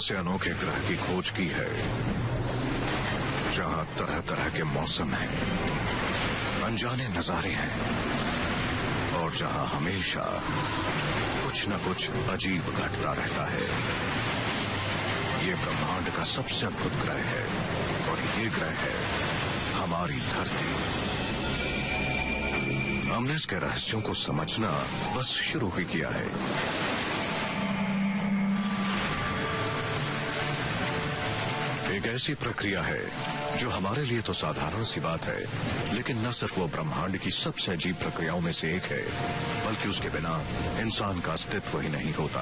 ऐसे अनोखे ग्रह की खोज की है जहां तरह तरह के मौसम हैं, अनजाने नजारे हैं और जहां हमेशा कुछ न कुछ अजीब घटता रहता है। ये ब्रह्मांड का सबसे अद्भुत ग्रह है और ये ग्रह है हमारी धरती। हमने इसके रहस्यों को समझना बस शुरू ही किया है। एक ऐसी प्रक्रिया है जो हमारे लिए तो साधारण सी बात है, लेकिन न सिर्फ वो ब्रह्मांड की सबसे अजीब प्रक्रियाओं में से एक है, बल्कि उसके बिना इंसान का अस्तित्व ही नहीं होता।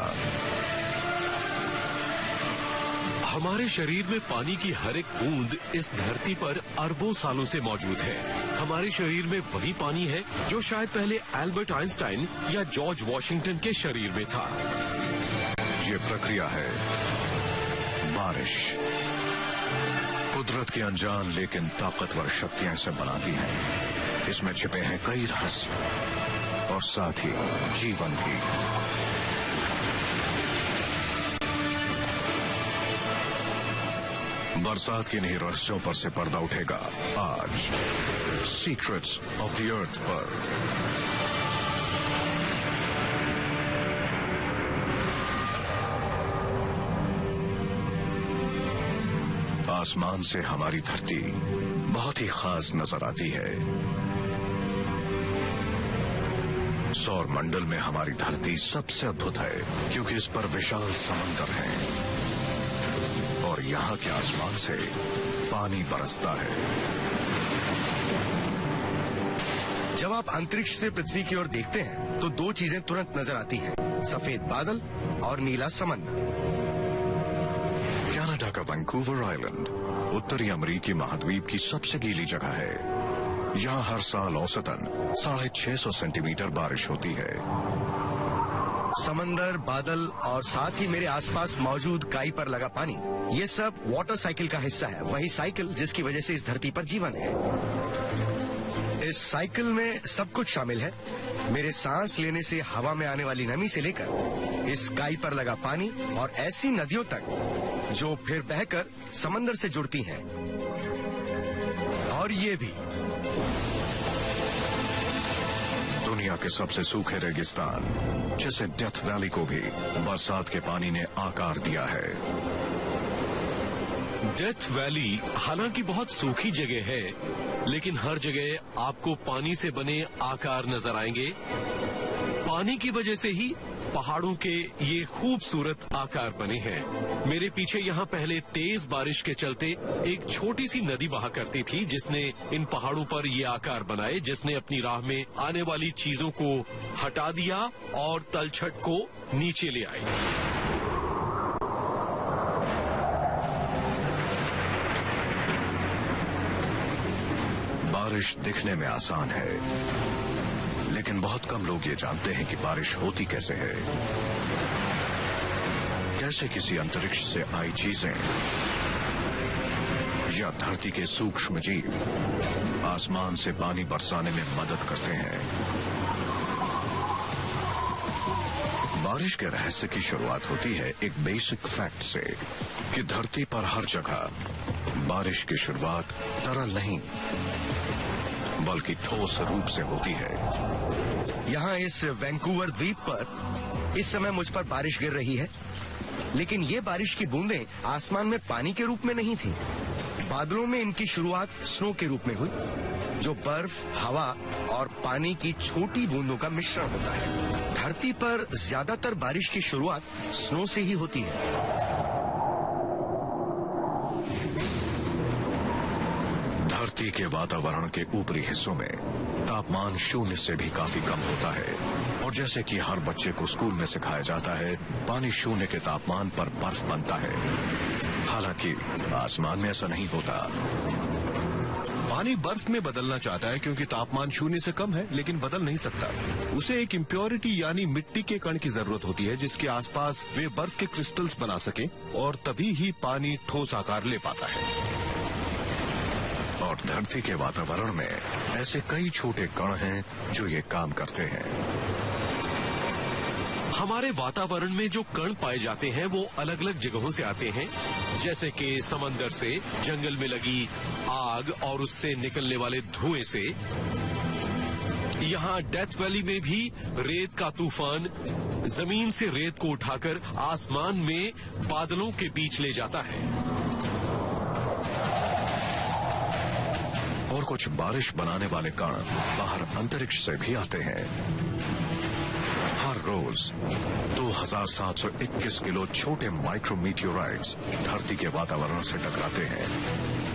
हमारे शरीर में पानी की हर एक बूंद इस धरती पर अरबों सालों से मौजूद है। हमारे शरीर में वही पानी है जो शायद पहले एल्बर्ट आइंस्टाइन या जॉर्ज वॉशिंगटन के शरीर में था। ये प्रक्रिया है बारिश। कुदरत की अनजान लेकिन ताकतवर शक्तियां इसे बनाती हैं। इसमें छिपे हैं कई रहस्य और साथ ही जीवन भी। बरसात के इन्हीं रहस्यों पर से पर्दा उठेगा आज सीक्रेट्स ऑफ द अर्थ पर। आसमान से हमारी धरती बहुत ही खास नजर आती है। सौर मंडल में हमारी धरती सबसे अद्भुत है क्योंकि इस पर विशाल समंदर है और यहाँ के आसमान से पानी बरसता है। जब आप अंतरिक्ष से पृथ्वी की ओर देखते हैं तो दो चीजें तुरंत नजर आती हैं, सफेद बादल और नीला समंदर। कनाडा का वैंकूवर आइलैंड उत्तरी अमेरिकी महाद्वीप की सबसे गीली जगह है। यहाँ हर साल औसतन 650 सेंटीमीटर बारिश होती है। समंदर, बादल और साथ ही मेरे आसपास मौजूद काई पर लगा पानी, ये सब वाटर साइकिल का हिस्सा है। वही साइकिल जिसकी वजह से इस धरती पर जीवन है। इस साइकिल में सब कुछ शामिल है, मेरे सांस लेने से हवा में आने वाली नमी से लेकर इस काई पर लगा पानी और ऐसी नदियों तक जो फिर बहकर समंदर से जुड़ती हैं। और ये भी दुनिया के सबसे सूखे रेगिस्तान जैसे डेथ वैली को भी बरसात के पानी ने आकार दिया है। डेथ वैली हालांकि बहुत सूखी जगह है, लेकिन हर जगह आपको पानी से बने आकार नजर आएंगे। पानी की वजह से ही पहाड़ों के ये खूबसूरत आकार बने हैं। मेरे पीछे यहाँ पहले तेज बारिश के चलते एक छोटी सी नदी बहा करती थी, जिसने इन पहाड़ों पर ये आकार बनाए, जिसने अपनी राह में आने वाली चीजों को हटा दिया और तलछट को नीचे ले आई। बारिश दिखने में आसान है, लेकिन बहुत कम लोग ये जानते हैं कि बारिश होती कैसे है। कैसे किसी अंतरिक्ष से आई चीजें या धरती के सूक्ष्म जीव आसमान से पानी बरसाने में मदद करते हैं। बारिश के रहस्य की शुरुआत होती है एक बेसिक फैक्ट से कि धरती पर हर जगह बारिश की शुरुआत तरल नहीं बल्कि ठोस रूप से होती है। यहाँ इस वैंकूवर द्वीप पर इस समय मुझ पर बारिश गिर रही है, लेकिन ये बारिश की बूंदें आसमान में पानी के रूप में नहीं थी। बादलों में इनकी शुरुआत स्नो के रूप में हुई, जो बर्फ, हवा और पानी की छोटी बूंदों का मिश्रण होता है। धरती पर ज्यादातर बारिश की शुरुआत स्नो से ही होती है। धरती के वातावरण के ऊपरी हिस्सों में तापमान 0 से भी काफी कम होता है, और जैसे कि हर बच्चे को स्कूल में सिखाया जाता है, पानी 0 के तापमान पर बर्फ बनता है। हालांकि आसमान में ऐसा नहीं होता। पानी बर्फ में बदलना चाहता है क्योंकि तापमान 0 से कम है, लेकिन बदल नहीं सकता। उसे एक इम्प्योरिटी यानी मिट्टी के कण की जरूरत होती है, जिसके आसपास वे बर्फ के क्रिस्टल्स बना सकें, और तभी ही पानी ठोस आकार ले पाता है। और धरती के वातावरण में ऐसे कई छोटे कण हैं जो ये काम करते हैं। हमारे वातावरण में जो कण पाए जाते हैं वो अलग अलग जगहों से आते हैं, जैसे कि समंदर से, जंगल में लगी आग और उससे निकलने वाले धुएं से। यहाँ डेथ वैली में भी रेत का तूफान जमीन से रेत को उठाकर आसमान में बादलों के बीच ले जाता है। और कुछ बारिश बनाने वाले कण बाहर अंतरिक्ष से भी आते हैं। हर रोज 2721 किलो छोटे माइक्रोमीटियोराइट्स धरती के वातावरण से टकराते हैं।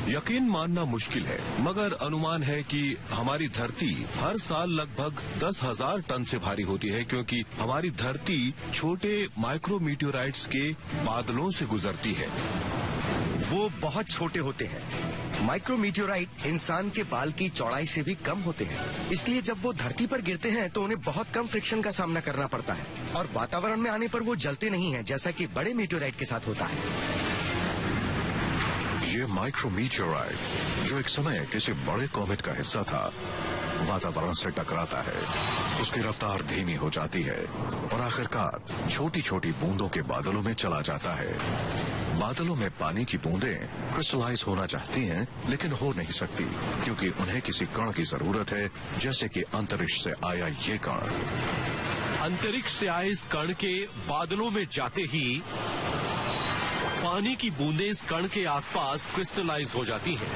यकीन मानना मुश्किल है, मगर अनुमान है कि हमारी धरती हर साल लगभग 10,000 टन से भारी होती है, क्योंकि हमारी धरती छोटे माइक्रोमीटियोराइट्स के बादलों से गुजरती है। वो बहुत छोटे होते हैं। माइक्रोमीटियोराइट इंसान के बाल की चौड़ाई से भी कम होते हैं, इसलिए जब वो धरती पर गिरते हैं तो उन्हें बहुत कम फ्रिक्शन का सामना करना पड़ता है और वातावरण में आने पर वो जलते नहीं हैं, जैसा कि बड़े मीटियोराइट के साथ होता है। ये माइक्रोमीटियोराइट, जो एक समय किसी बड़े कॉमेट का हिस्सा था, वातावरण से टकराता है। उसकी रफ्तार धीमी हो जाती है और आखिरकार छोटी छोटी बूंदों के बादलों में चला जाता है। बादलों में पानी की बूंदें क्रिस्टलाइज होना चाहती हैं, लेकिन हो नहीं सकती, क्योंकि उन्हें किसी कण की जरूरत है, जैसे कि अंतरिक्ष से आया ये कण। अंतरिक्ष से आए इस कण के बादलों में जाते ही पानी की बूंदें इस कण के आसपास क्रिस्टलाइज हो जाती हैं।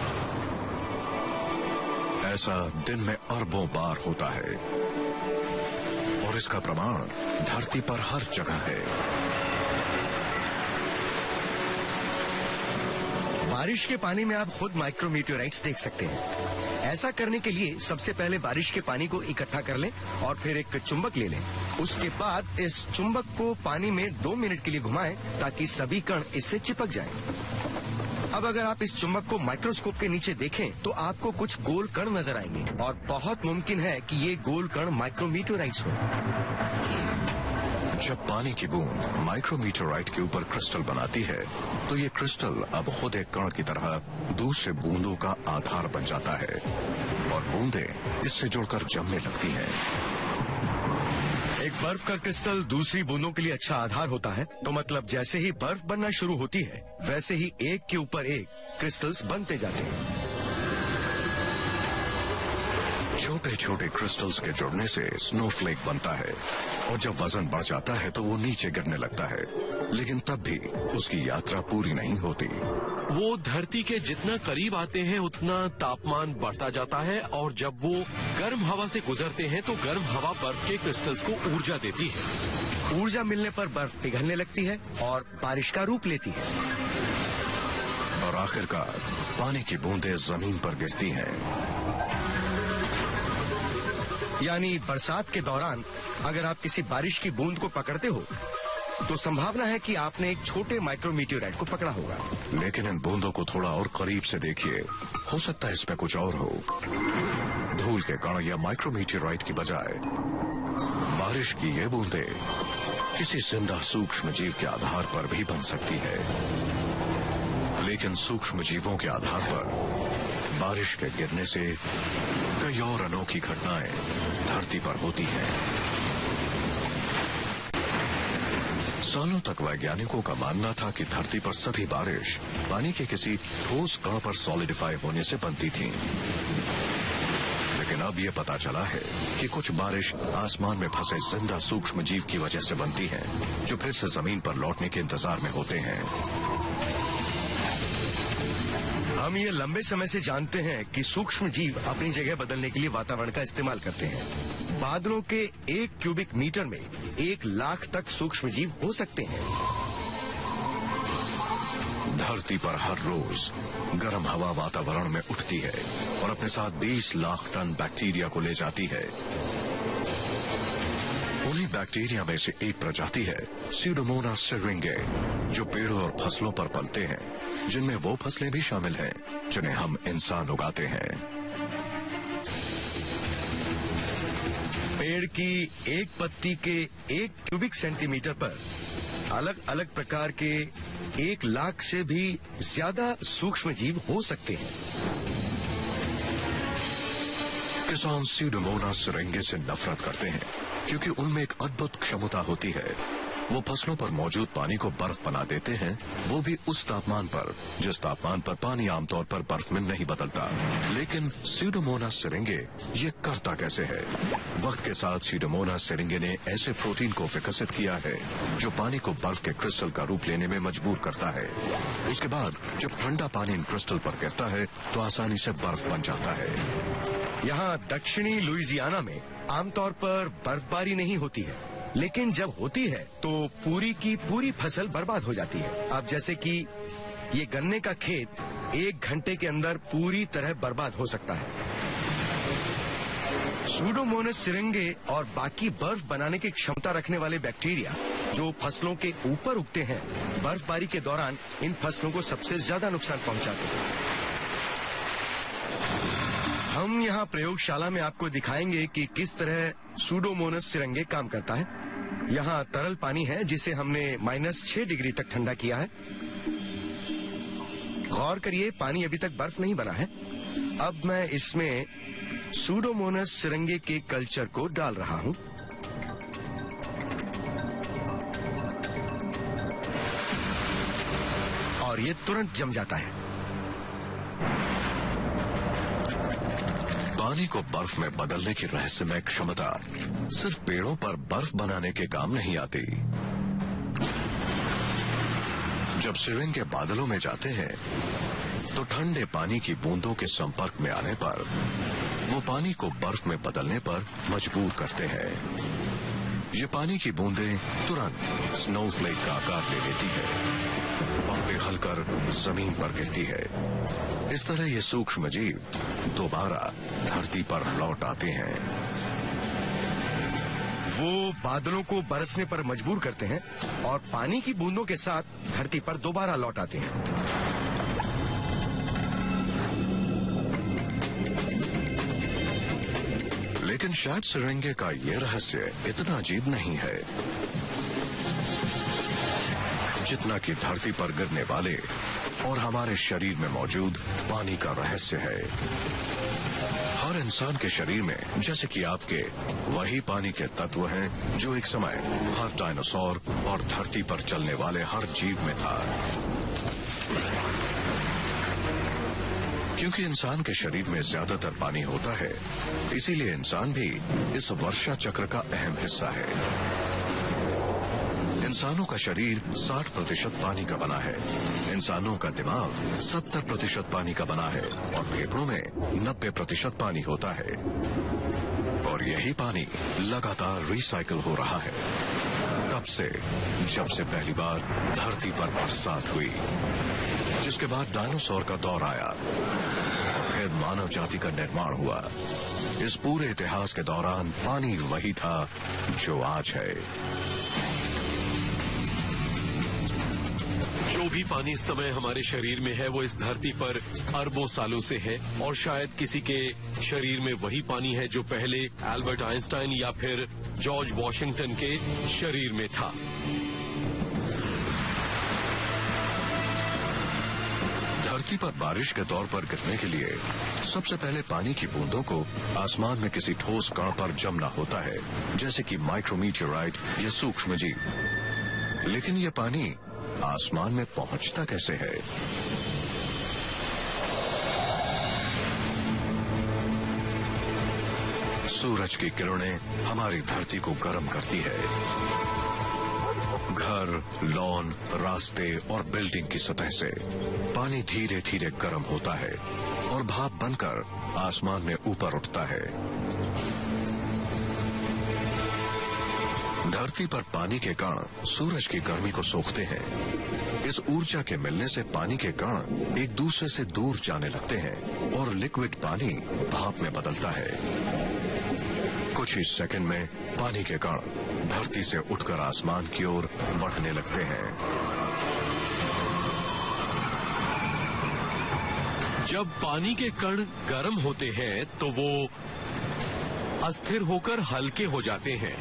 ऐसा दिन में अरबों बार होता है और इसका प्रमाण धरती पर हर जगह है। बारिश के पानी में आप खुद माइक्रोमीटियोराइट्स देख सकते हैं। ऐसा करने के लिए सबसे पहले बारिश के पानी को इकट्ठा कर लें और फिर एक चुंबक ले लें। उसके बाद इस चुंबक को पानी में 2 मिनट के लिए घुमाएं ताकि सभी कण इससे चिपक जाएं। अब अगर आप इस चुंबक को माइक्रोस्कोप के नीचे देखें तो आपको कुछ गोल कण नजर आएंगे और बहुत मुमकिन है कि ये गोल कण माइक्रोमीटियोराइट्स हों। जब पानी की बूंद माइक्रोमीटियोराइट के ऊपर क्रिस्टल बनाती है तो ये क्रिस्टल अब खुद एक कण की तरह दूसरे बूंदों का आधार बन जाता है और बूंदें इससे जुड़कर जमने लगती हैं। एक बर्फ का क्रिस्टल दूसरी बूंदों के लिए अच्छा आधार होता है, तो मतलब जैसे ही बर्फ बनना शुरू होती है वैसे ही एक के ऊपर एक क्रिस्टल्स बनते जाते हैं। छोटे छोटे क्रिस्टल्स के जुड़ने से स्नोफ्लेक बनता है और जब वजन बढ़ जाता है तो वो नीचे गिरने लगता है, लेकिन तब भी उसकी यात्रा पूरी नहीं होती। वो धरती के जितना करीब आते हैं उतना तापमान बढ़ता जाता है और जब वो गर्म हवा से गुजरते हैं तो गर्म हवा बर्फ के क्रिस्टल्स को ऊर्जा देती है। ऊर्जा मिलने पर बर्फ पिघलने लगती है और बारिश का रूप लेती है और आखिरकार पानी की बूंदें जमीन पर गिरती हैं। यानी बरसात के दौरान अगर आप किसी बारिश की बूंद को पकड़ते हो तो संभावना है कि आपने एक छोटे माइक्रोमीटियोराइट को पकड़ा होगा। लेकिन इन बूंदों को थोड़ा और करीब से देखिए, हो सकता है इसमें कुछ और हो। धूल के कण या माइक्रोमीटियोराइट की बजाय बारिश की ये बूंदें किसी जिंदा सूक्ष्म जीव के आधार पर भी बन सकती है। लेकिन सूक्ष्म जीवों के आधार पर बारिश के गिरने से कई और अनोखी घटनाएं धरती पर होती हैं। सालों तक वैज्ञानिकों का मानना था कि धरती पर सभी बारिश पानी के किसी ठोस कण पर सॉलिडिफाई होने से बनती थी, लेकिन अब ये पता चला है कि कुछ बारिश आसमान में फंसे जिंदा सूक्ष्म जीव की वजह से बनती है, जो फिर से जमीन पर लौटने के इंतजार में होते हैं। हम ये लंबे समय से जानते हैं कि सूक्ष्म जीव अपनी जगह बदलने के लिए वातावरण का इस्तेमाल करते हैं। बादलों के 1 क्यूबिक मीटर में 1 लाख तक सूक्ष्म जीव हो सकते हैं। धरती पर हर रोज गर्म हवा वातावरण में उठती है और अपने साथ 20 लाख टन बैक्टीरिया को ले जाती है। उन्हीं बैक्टीरिया में से एक प्रजाति है स्यूडोमोनास सिरिंगे, जो पेड़ों और फसलों पर पलते हैं, जिनमें वो फसलें भी शामिल हैं जिन्हें हम इंसान उगाते हैं। पेड़ की एक पत्ती के 1 क्यूबिक सेंटीमीटर पर अलग अलग प्रकार के 1 लाख से भी ज्यादा सूक्ष्म जीव हो सकते हैं। किसान सीडोमोनास सिरिंगे से नफरत करते हैं क्योंकि उनमें एक अद्भुत क्षमता होती है। वो फसलों पर मौजूद पानी को बर्फ बना देते हैं, वो भी उस तापमान पर जिस तापमान पर पानी आमतौर पर बर्फ में नहीं बदलता। लेकिन सीडोमोनास सिरिंगे ये करता कैसे है? वक्त के साथ सीडोमोनास सिरिंगे ने ऐसे प्रोटीन को विकसित किया है जो पानी को बर्फ के क्रिस्टल का रूप लेने में मजबूर करता है। उसके बाद जब ठंडा पानी इन क्रिस्टल पर गिरता है तो आसानी से बर्फ बन जाता है। यहाँ दक्षिणी लुइजियाना में आमतौर पर बर्फबारी नहीं होती है, लेकिन जब होती है तो पूरी की पूरी फसल बर्बाद हो जाती है। अब जैसे कि ये गन्ने का खेत 1 घंटे के अंदर पूरी तरह बर्बाद हो सकता है। सूडोमोनास सिरिंगे और बाकी बर्फ बनाने की क्षमता रखने वाले बैक्टीरिया जो फसलों के ऊपर उगते हैं, बर्फबारी के दौरान इन फसलों को सबसे ज्यादा नुकसान पहुंचाते हैं। हम यहाँ प्रयोगशाला में आपको दिखाएंगे कि किस तरह सूडोमोनास सिरिंगे काम करता है। यहाँ तरल पानी है जिसे हमने -6 डिग्री तक ठंडा किया है। गौर करिए, पानी अभी तक बर्फ नहीं बना है। अब मैं इसमें सूडोमोनास सिरिंगे के कल्चर को डाल रहा हूँ। और ये तुरंत जम जाता है। पानी को बर्फ में बदलने की रहस्यमय क्षमता सिर्फ पेड़ों पर बर्फ बनाने के काम नहीं आती। जब सिरिंगे बादलों में जाते हैं तो ठंडे पानी की बूंदों के संपर्क में आने पर वो पानी को बर्फ में बदलने पर मजबूर करते हैं। ये पानी की बूंदें तुरंत स्नोफ्लेक का आकार ले लेती है और पिघलकर जमीन पर गिरती है। इस तरह ये सूक्ष्म जीव दोबारा धरती पर लौट आते हैं। वो बादलों को बरसने पर मजबूर करते हैं और पानी की बूंदों के साथ धरती पर दोबारा लौट आते हैं। लेकिन शायद सिरिंगे का ये रहस्य इतना अजीब नहीं है जितना कि धरती पर गिरने वाले और हमारे शरीर में मौजूद पानी का रहस्य है। हर इंसान के शरीर में, जैसे कि आपके, वही पानी के तत्व हैं जो एक समय हर डायनासोर और धरती पर चलने वाले हर जीव में था। क्योंकि इंसान के शरीर में ज्यादातर पानी होता है, इसीलिए इंसान भी इस वर्षा चक्र का अहम हिस्सा है। इंसानों का शरीर 60% पानी का बना है, इंसानों का दिमाग 70% पानी का बना है और फेफड़ों में 90% पानी होता है। और यही पानी लगातार रिसाइकिल हो रहा है तब से जब से पहली बार धरती पर बरसात हुई, जिसके बाद डायनासोर का दौर आया और फिर मानव जाति का निर्माण हुआ। इस पूरे इतिहास के दौरान पानी वही था जो आज है। जो भी पानी इस समय हमारे शरीर में है वो इस धरती पर अरबों सालों से है और शायद किसी के शरीर में वही पानी है जो पहले एल्बर्ट आइंस्टाइन या फिर जॉर्ज वॉशिंगटन के शरीर में था। धरती पर बारिश के तौर पर गिरने के लिए सबसे पहले पानी की बूंदों को आसमान में किसी ठोस कण पर जमना होता है, जैसे कि माइक्रोमीटियोराइट या सूक्ष्म जीव। लेकिन ये पानी आसमान में पहुंचता कैसे है? सूरज की किरणें हमारी धरती को गर्म करती है। घर, लॉन, रास्ते और बिल्डिंग की सतह से पानी धीरे धीरे गर्म होता है और भाप बनकर आसमान में ऊपर उठता है। धरती पर पानी के कण सूरज की गर्मी को सोखते हैं। इस ऊर्जा के मिलने से पानी के कण एक दूसरे से दूर जाने लगते हैं और लिक्विड पानी भाप में बदलता है। कुछ ही सेकंड में पानी के कण धरती से उठकर आसमान की ओर बढ़ने लगते हैं। जब पानी के कण गर्म होते हैं तो वो अस्थिर होकर हल्के हो जाते हैं।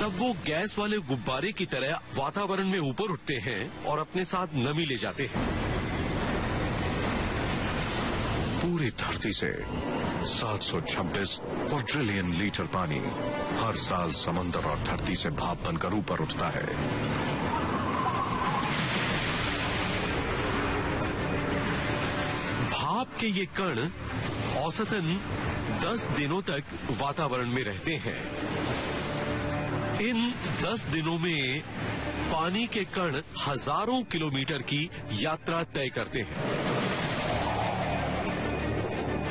तब वो गैस वाले गुब्बारे की तरह वातावरण में ऊपर उठते हैं और अपने साथ नमी ले जाते हैं। पूरी धरती से 726 क्वाड्रिलियन लीटर पानी हर साल समंदर और धरती से भाप बनकर ऊपर उठता है। भाप के ये कण औसतन 10 दिनों तक वातावरण में रहते हैं। इन 10 दिनों में पानी के कण हजारों किलोमीटर की यात्रा तय करते हैं।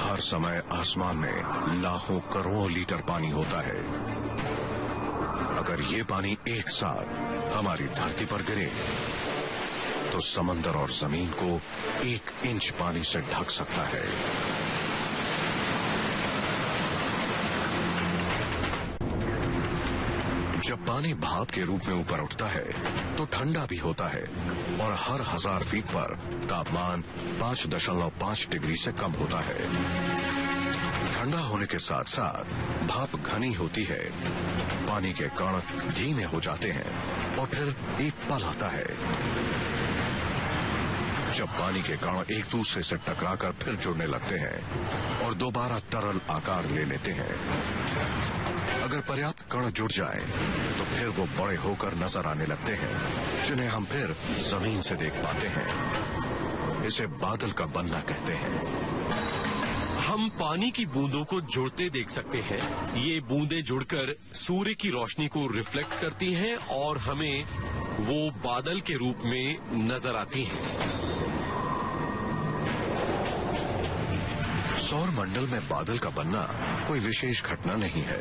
हर समय आसमान में लाखों करोड़ों लीटर पानी होता है। अगर ये पानी एक साथ हमारी धरती पर गिरे तो समंदर और जमीन को 1 इंच पानी से ढक सकता है। जब पानी भाप के रूप में ऊपर उठता है तो ठंडा भी होता है और हर 1000 फीट पर तापमान 5.5 डिग्री से कम होता है। ठंडा होने के साथ साथ भाप घनी होती है, पानी के कण धीमे हो जाते हैं और फिर एक पल आता है जब पानी के कण एक दूसरे से टकराकर फिर जुड़ने लगते हैं और दोबारा तरल आकार ले लेते हैं। अगर पर्याप्त कण जुड़ जाएं, तो फिर वो बड़े होकर नजर आने लगते हैं, जिन्हें हम फिर जमीन से देख पाते हैं। इसे बादल का बनना कहते हैं। हम पानी की बूंदों को जुड़ते देख सकते हैं। ये बूंदें जुड़कर सूर्य की रोशनी को रिफ्लेक्ट करती हैं और हमें वो बादल के रूप में नजर आती हैं। सौर मंडल में बादल का बनना कोई विशेष घटना नहीं है।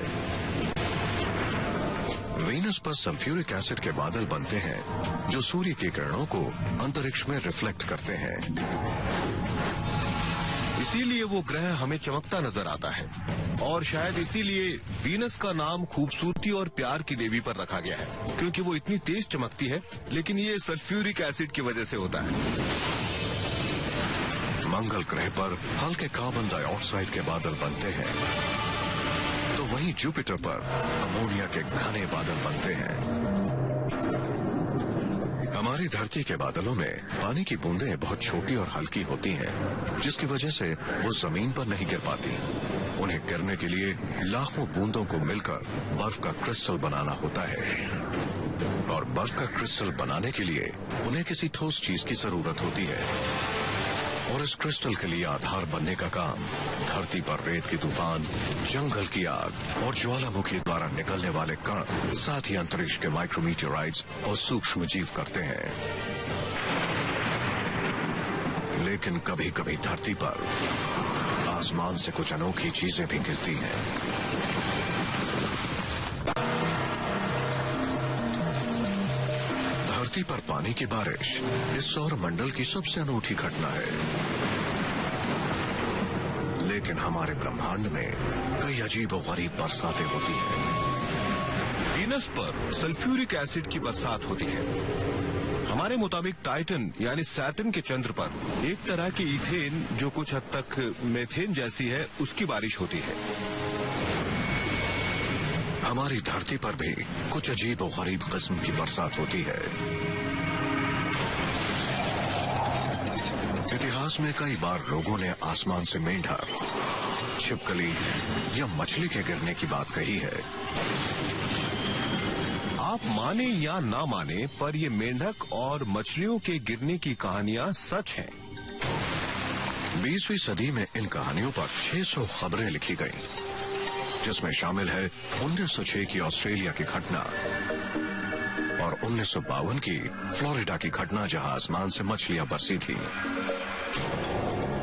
वीनस पर सल्फ्यूरिक एसिड के बादल बनते हैं जो सूर्य की किरणों को अंतरिक्ष में रिफ्लेक्ट करते हैं। इसीलिए वो ग्रह हमें चमकता नजर आता है और शायद इसीलिए वीनस का नाम खूबसूरती और प्यार की देवी पर रखा गया है, क्योंकि वो इतनी तेज चमकती है, लेकिन ये सल्फ्यूरिक एसिड की वजह से होता है। मंगल ग्रह पर हल्के कार्बन डाइऑक्साइड के बादल बनते हैं, तो वहीं जुपिटर पर अमोनिया के घने बादल बनते हैं। हमारी धरती के बादलों में पानी की बूंदें बहुत छोटी और हल्की होती हैं, जिसकी वजह से वो जमीन पर नहीं गिर पाती। उन्हें गिरने के लिए लाखों बूंदों को मिलकर बर्फ का क्रिस्टल बनाना होता है, और बर्फ का क्रिस्टल बनाने के लिए उन्हें किसी ठोस चीज की जरूरत होती है, और इस क्रिस्टल के लिए आधार बनने का काम धरती पर रेत की तूफान, जंगल की आग और ज्वालामुखी द्वारा निकलने वाले कण, साथ ही अंतरिक्ष के माइक्रोमीटेराइट्स और सूक्ष्म जीव करते हैं। लेकिन कभी कभी धरती पर आसमान से कुछ अनोखी चीजें भी गिरती हैं। धरती पर पानी की बारिश इस सौर मंडल की सबसे अनूठी घटना है। लेकिन हमारे ब्रह्मांड में कई अजीब और गरीब बरसातें होती हैं। वीनस पर सल्फ्यूरिक एसिड की बरसात होती है। हमारे मुताबिक टाइटन यानी सैटर्न के चंद्र पर एक तरह की ईथेन, जो कुछ हद तक मेथेन जैसी है, उसकी बारिश होती है। हमारी धरती पर भी कुछ अजीब और गरीब किस्म की बरसात होती है। इतिहास में कई बार लोगों ने आसमान से मेंढक, छिपकली या मछली के गिरने की बात कही है। आप माने या ना माने, पर ये मेंढक और मछलियों के गिरने की कहानियां सच हैं। 20वीं सदी में इन कहानियों पर 600 खबरें लिखी गईं, जिसमें शामिल है 1906 की ऑस्ट्रेलिया की घटना और 1952 की फ्लोरिडा की घटना, जहां आसमान से मछलियां बरसी थी।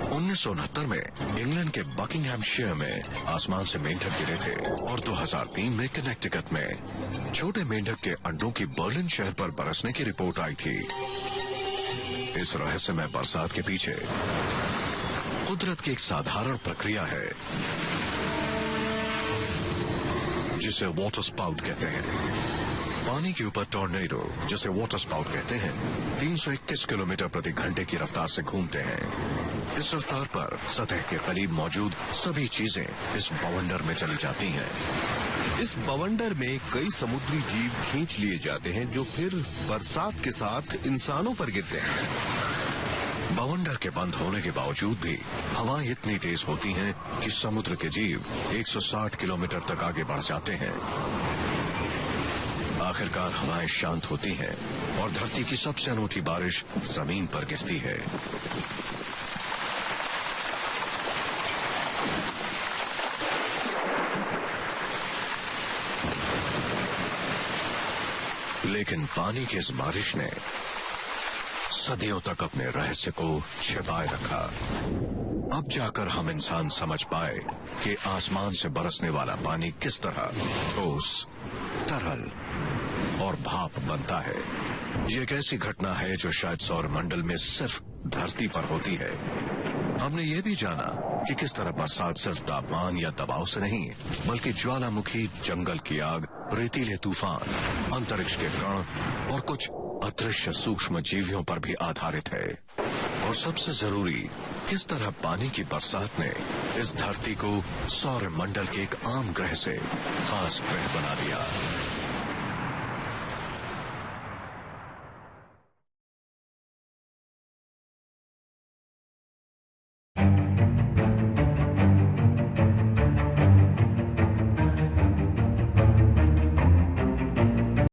1969 में इंग्लैंड के बकिंगहैमशायर में आसमान से मेंढक गिरे थे और 2003 में कनेक्टिकट में छोटे मेंढक के अंडों की बर्लिन शहर पर बरसने की रिपोर्ट आई थी। इस रहस्यमय बरसात के पीछे कुदरत की एक साधारण प्रक्रिया है जिसे वाटर स्पाउट कहते हैं। पानी के ऊपर टॉर्नेडो, जिसे वाटर स्पाउट कहते हैं, 321 किलोमीटर प्रति घंटे की रफ्तार से घूमते हैं। इस रफ्तार पर सतह के करीब मौजूद सभी चीजें इस बवंडर में चली जाती हैं। इस बवंडर में कई समुद्री जीव खींच लिए जाते हैं, जो फिर बरसात के साथ इंसानों पर गिरते हैं। बवंडर के बंद होने के बावजूद भी हवाएं इतनी तेज होती हैं कि समुद्र के जीव 160 किलोमीटर तक आगे बढ़ जाते हैं। आखिरकार हवाएं शांत होती हैं और धरती की सबसे अनूठी बारिश जमीन पर गिरती है। लेकिन पानी की इस बारिश ने सदियों तक अपने रहस्य को छिपाए रखा। अब जाकर हम इंसान समझ पाए कि आसमान से बरसने वाला पानी किस तरह ठोस, तरल और भाप बनता है। ये एक ऐसी घटना है जो शायद सौरमंडल में सिर्फ धरती पर होती है। हमने ये भी जाना कि किस तरह बरसात सिर्फ तापमान या दबाव से नहीं, बल्कि ज्वालामुखी, जंगल की आग, रेतीले तूफान, अंतरिक्ष के कण और कुछ अदृश्य सूक्ष्म जीवियों पर भी आधारित है। और सबसे जरूरी, किस तरह पानी की बरसात ने इस धरती को सौरमंडल के एक आम ग्रह से खास ग्रह बना दिया।